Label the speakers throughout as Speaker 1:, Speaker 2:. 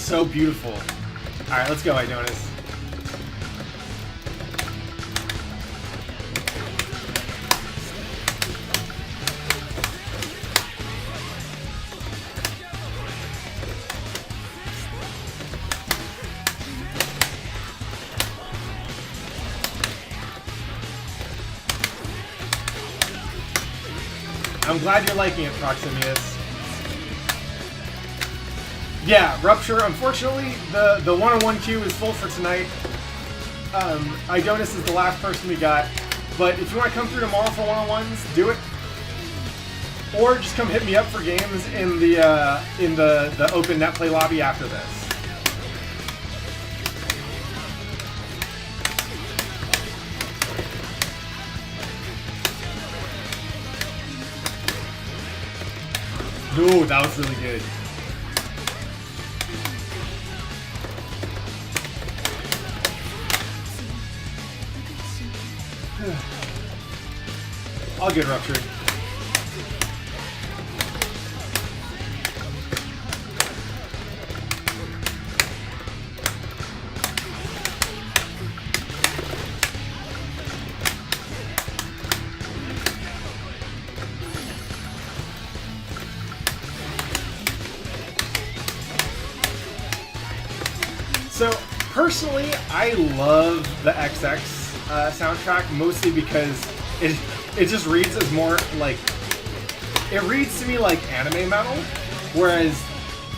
Speaker 1: so beautiful. Alright, let's go, Aidonis. I'm glad you're liking it, Proximius. Yeah, Rupture, unfortunately, the one-on-one queue is full for tonight. Aidonis is the last person we got. But if you want to come through tomorrow for one-on-ones, do it. Or just come hit me up for games in the open net play lobby after this. Ooh, that was really good. All good, Rupture. So, personally, I love the XX soundtrack, mostly because it just reads as more like... It reads to me like anime metal, whereas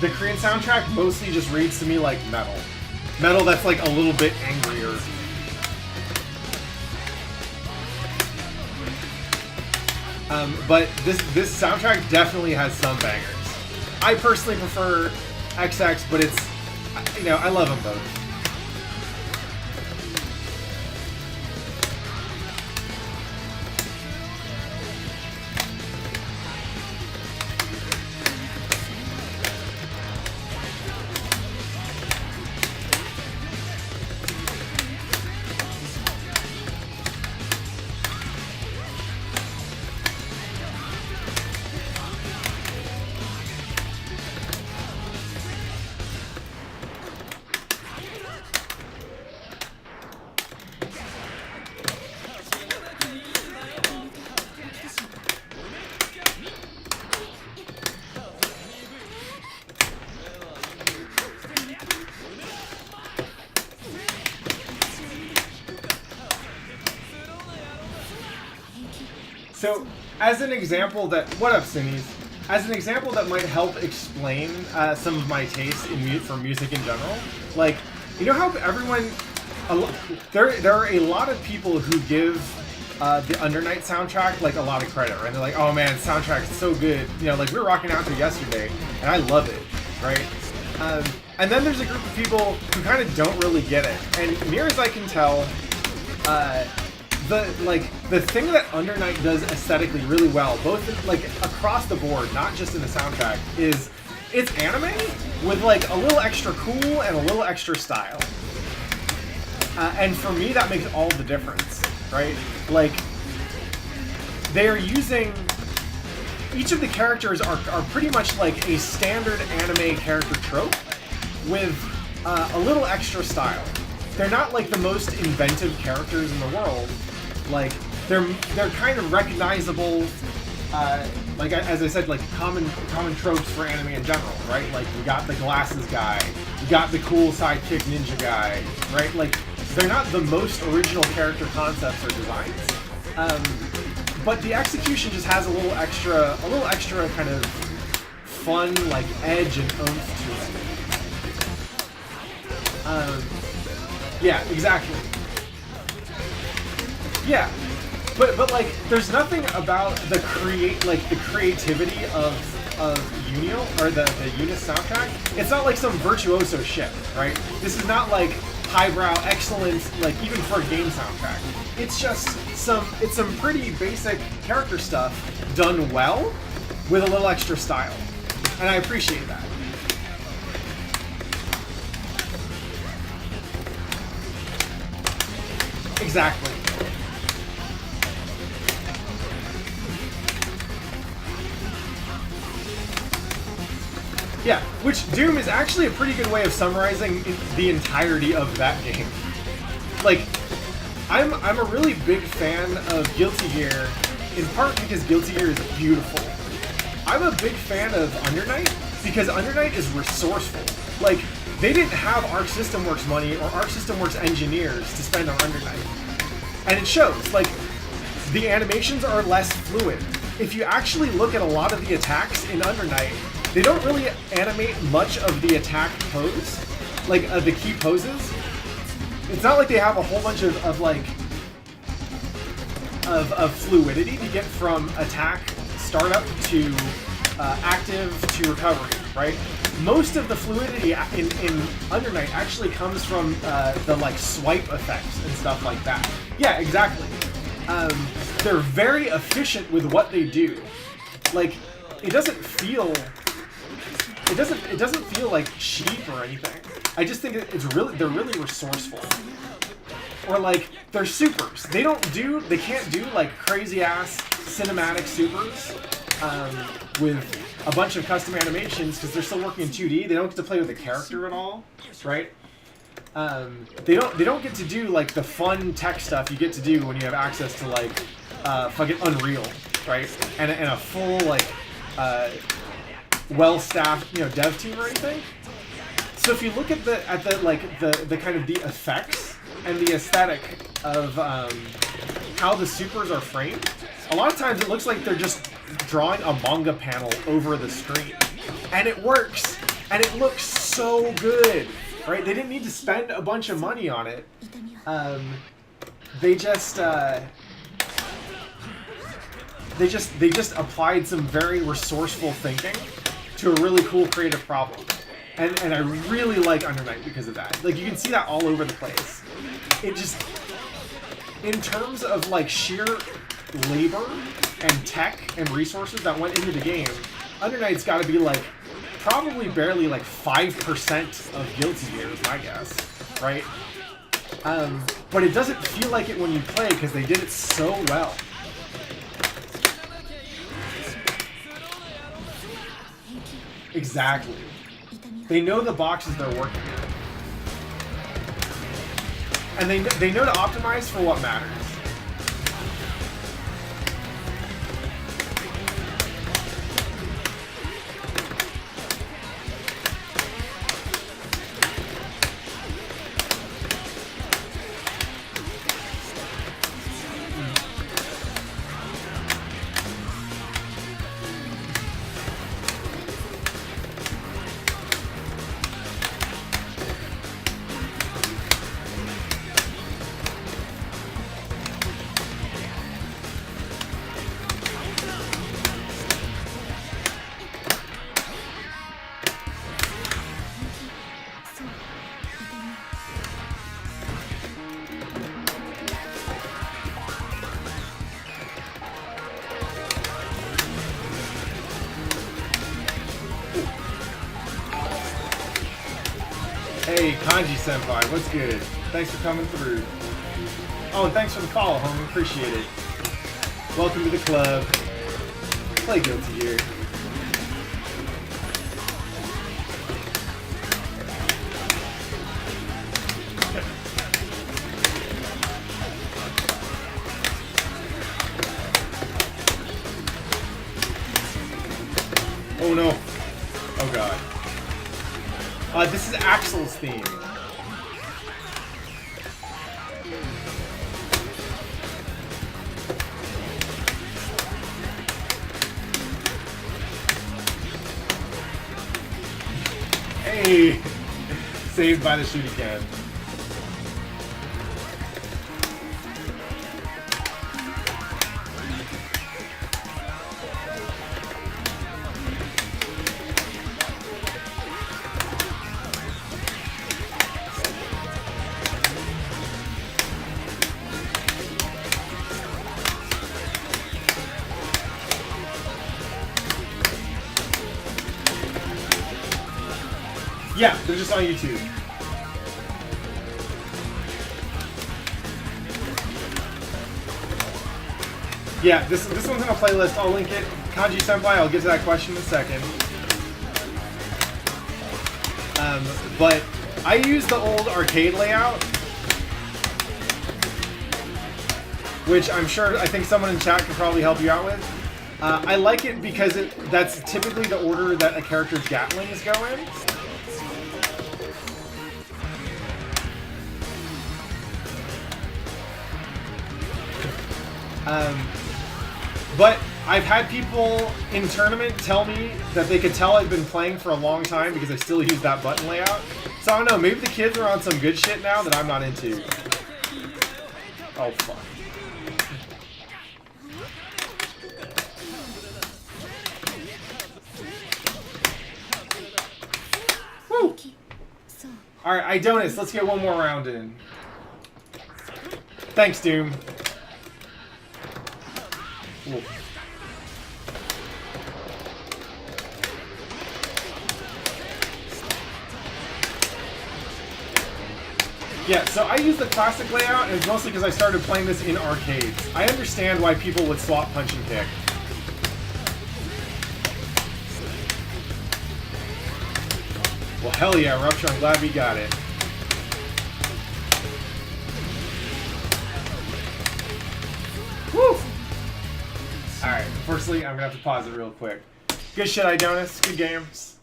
Speaker 1: the Korean soundtrack mostly just reads to me like metal. Metal that's like a little bit angrier. But this soundtrack definitely has some bangers. I personally prefer XX, but it's... You know, I love them both. So, as an example that... What up, Sinnies? As an example that might help explain some of my tastes for music in general, like, you know how everyone... There are a lot of people who give the Under Night soundtrack, like, a lot of credit, right? They're like, oh man, the soundtrack is so good. You know, like, we were rocking out to it yesterday, and I love it, right? And then there's a group of people who kind of don't really get it. And near as I can tell, the thing that Under Night does aesthetically really well, both like across the board, not just in the soundtrack, is it's anime with like a little extra cool and a little extra style. And for me, that makes all the difference, right? Like, they are using... Each of the characters are pretty much like a standard anime character trope with a little extra style. They're not like the most inventive characters in the world. Like, they're kind of recognizable, like as I said, like common tropes for anime in general, right? Like, we got the glasses guy, we got the cool sidekick ninja guy, right? Like, they're not the most original character concepts or designs, but the execution just has a little extra kind of fun, like edge and oomph to it. Yeah, exactly. Yeah, but like, there's nothing about the creativity of Unio or the Unis soundtrack. It's not like some virtuoso shit, right? This is not like highbrow excellence, like even for a game soundtrack. It's just some pretty basic character stuff done well with a little extra style, and I appreciate that. Exactly. Yeah, which Doom is actually a pretty good way of summarizing the entirety of that game. Like, I'm a really big fan of Guilty Gear, in part because Guilty Gear is beautiful. I'm a big fan of Under Night because Under Night is resourceful. Like, they didn't have Arc System Works money or Arc System Works engineers to spend on Under Night. And it shows. Like, the animations are less fluid. If you actually look at a lot of the attacks in Under Night, they don't really animate much of the attack pose, like the key poses. It's not like they have a whole bunch of fluidity to get from attack startup to active to recovery, right? Most of the fluidity in Under Night actually comes from the like swipe effects and stuff like that. Yeah, exactly. They're very efficient with what they do. Like, it doesn't feel like cheap or anything. I just think they're really resourceful. Or like they're supers. They can't do like crazy ass cinematic supers with a bunch of custom animations because they're still working in 2D. They don't get to play with the character at all, right? They don't get to do like the fun tech stuff you get to do when you have access to like fucking Unreal, right? And a full like well-staffed dev team or anything. So if you look at the kind of the effects and the aesthetic of how the supers are framed, a lot of times it looks like they're just drawing a manga panel over the screen, and it works, and it looks so good. Right? They didn't need to spend a bunch of money on it. They just applied some very resourceful thinking to a really cool creative problem. And I really like Under Night because of that. Like, you can see that all over the place. It just, in terms of like sheer labor and tech and resources that went into the game, Under Night's got to be like probably barely like 5% of Guilty Gear is my guess, right? But it doesn't feel like it when you play because they did it so well. Exactly. They know the boxes they're working in. And they know to optimize for what matters. Hey, Kanji-senpai, what's good? Thanks for coming through. Oh, and thanks for the follow, homie. Appreciate it. Welcome to the club. Play Guilty Gear. Oh no. Oh god. This is Axel's theme. Hey! Saved by the shooty can. Yeah, they're just on YouTube. Yeah, this one's on a playlist. I'll link it. Kanji-senpai, I'll get to that question in a second. But I use the old arcade layout, which I think someone in chat could probably help you out with. I like it because that's typically the order that a character's Gatlings go in. But I've had people in tournament tell me that they could tell I've been playing for a long time because I still use that button layout. So I don't know, maybe the kids are on some good shit now that I'm not into. Oh, fuck. Woo! Alright, Aidonis, let's get one more round in. Thanks, Doom. Ooh. Yeah, so I use the classic layout, and it's mostly because I started playing this in arcades. I understand why people would swap punch and kick. Well, hell yeah, Rupture, I'm glad we got it. Woo! Alright, firstly, I'm going to have to pause it real quick. Good shit, Aidonis. Good games.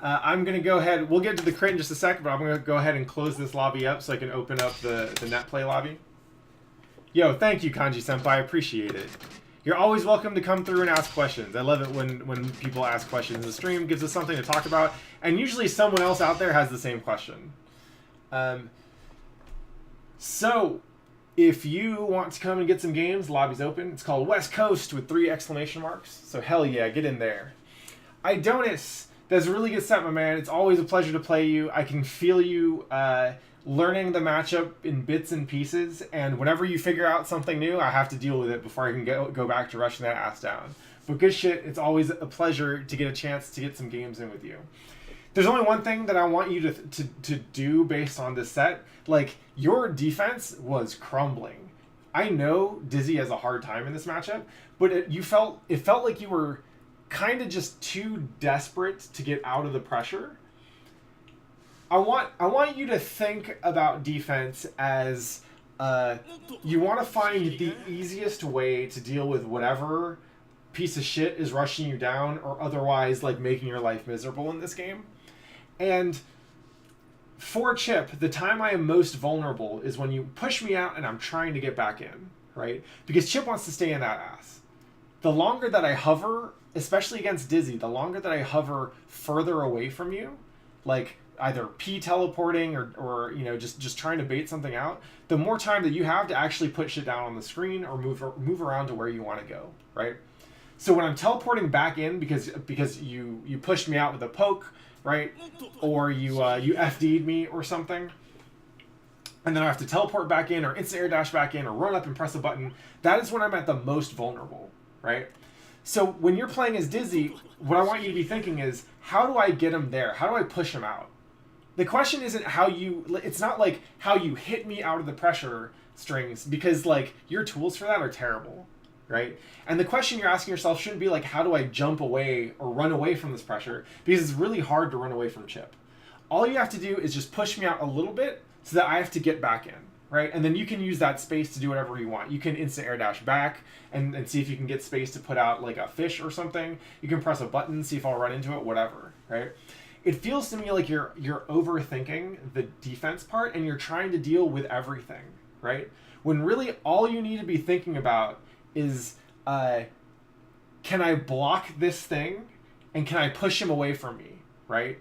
Speaker 1: I'm going to go ahead, we'll get to the crit in just a second, but I'm going to go ahead and close this lobby up so I can open up the net play lobby. Yo, thank you, Kanji-senpai. I appreciate it. You're always welcome to come through and ask questions. I love it when people ask questions in the stream. It gives us something to talk about, and usually someone else out there has the same question. So, if you want to come and get some games, the lobby's open. It's called West Coast with 3 exclamation marks. So hell yeah, get in there. Aidonis, that's a really good set, my man. It's always a pleasure to play you. I can feel you learning the matchup in bits and pieces, and whenever you figure out something new, I have to deal with it before I can go back to rushing that ass down. But good shit, it's always a pleasure to get a chance to get some games in with you. There's only one thing that I want you to do based on this set. Like, your defense was crumbling. I know Dizzy has a hard time in this matchup, but it felt like you were kind of just too desperate to get out of the pressure. I want you to think about defense as you want to find the easiest way to deal with whatever piece of shit is rushing you down or otherwise like making your life miserable in this game. And for Chipp, the time I am most vulnerable is when you push me out and I'm trying to get back in, right? Because Chipp wants to stay in that ass. The longer that I hover, especially against Dizzy, the longer that I hover further away from you, like either P-teleporting or you know, just trying to bait something out, the more time that you have to actually put shit down on the screen or move around to where you want to go, right? So when I'm teleporting back in because you pushed me out with a poke, right? Or you FD'd me or something, and then I have to teleport back in or instant air dash back in or run up and press a button, that is when I'm at the most vulnerable, right? So when you're playing as Dizzy, what I want you to be thinking is, how do I get him there? How do I push him out? The question isn't it's not like how you hit me out of the pressure strings, because like your tools for that are terrible, right? And the question you're asking yourself shouldn't be like, how do I jump away or run away from this pressure? Because it's really hard to run away from Chipp. All you have to do is just push me out a little bit so that I have to get back in, right? And then you can use that space to do whatever you want. You can instant air dash back and see if you can get space to put out like a fish or something. You can press a button, see if I'll run into it, whatever, right? It feels to me like you're overthinking the defense part and you're trying to deal with everything, right? When really all you need to be thinking about is, can I block this thing and can I push him away from me, right?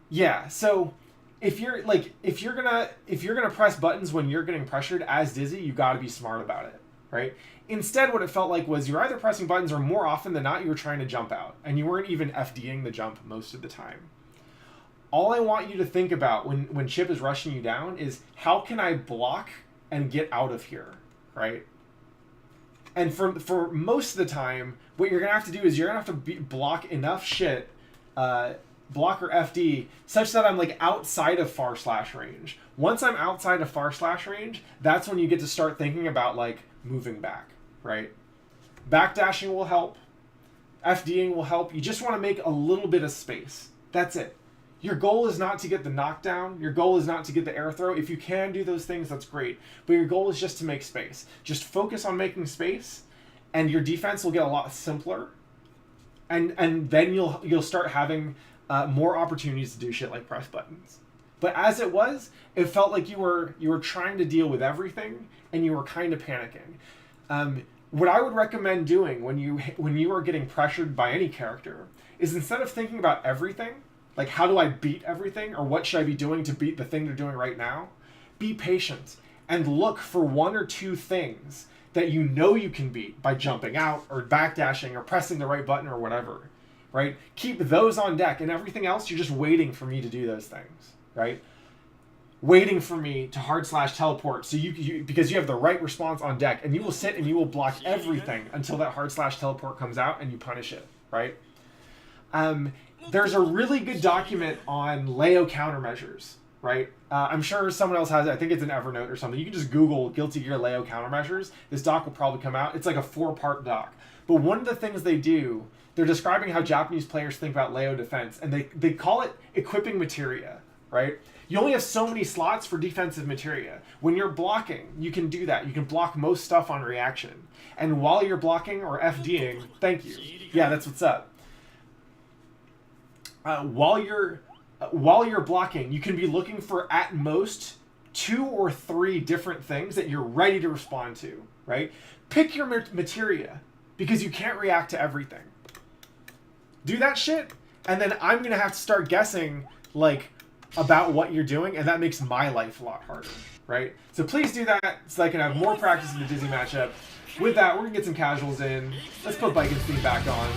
Speaker 1: Yeah, so if you're gonna press buttons when you're getting pressured as Dizzy, you got to be smart about it, right? Instead, what it felt like was you're either pressing buttons or more often than not, you were trying to jump out. And you weren't even FDing the jump most of the time. All I want you to think about when Chipp is rushing you down is, how can I block and get out of here, right? And for most of the time, what you're going to have to do is you're going to have to block enough shit, block or FD, such that I'm like outside of far slash range. Once I'm outside of far slash range, that's when you get to start thinking about like moving back, right? Backdashing will help. FDing will help. You just want to make a little bit of space. That's it. Your goal is not to get the knockdown. Your goal is not to get the air throw. If you can do those things, that's great. But your goal is just to make space. Just focus on making space, and your defense will get a lot simpler. And then you'll start having more opportunities to do shit like press buttons. But as it was, it felt like you were trying to deal with everything, and you were kind of panicking. What I would recommend doing when you are getting pressured by any character is, instead of thinking about everything, like how do I beat everything, or what should I be doing to beat the thing they're doing right now, be patient and look for one or two things that you know you can beat by jumping out or backdashing or pressing the right button or whatever, right? Keep those on deck, and everything else, you're just waiting for me to do those things, right? Waiting for me to hard slash teleport, so you because you have the right response on deck, and you will sit and you will block everything until that hard slash teleport comes out and you punish it, right? There's a really good document on Leo countermeasures, right? I'm sure someone else has it. I think it's in Evernote or something. You can just Google Guilty Gear Leo countermeasures. This doc will probably come out. It's like a 4-part doc. But one of the things they do, they're describing how Japanese players think about Leo defense, and they call it equipping materia, right? You only have so many slots for defensive materia. When you're blocking, you can do that. You can block most stuff on reaction. And while you're blocking or FDing, thank you. Yeah, that's what's up. While you're blocking, you can be looking for at most 2 or 3 different things that you're ready to respond to, right? Pick your materia, because you can't react to everything. Do that shit, and then I'm gonna have to start guessing like about what you're doing, and that makes my life a lot harder, right? So please do that so I can have more practice in the Dizzy matchup. With that, we're gonna get some casuals in. Let's put Bike and Steam back on.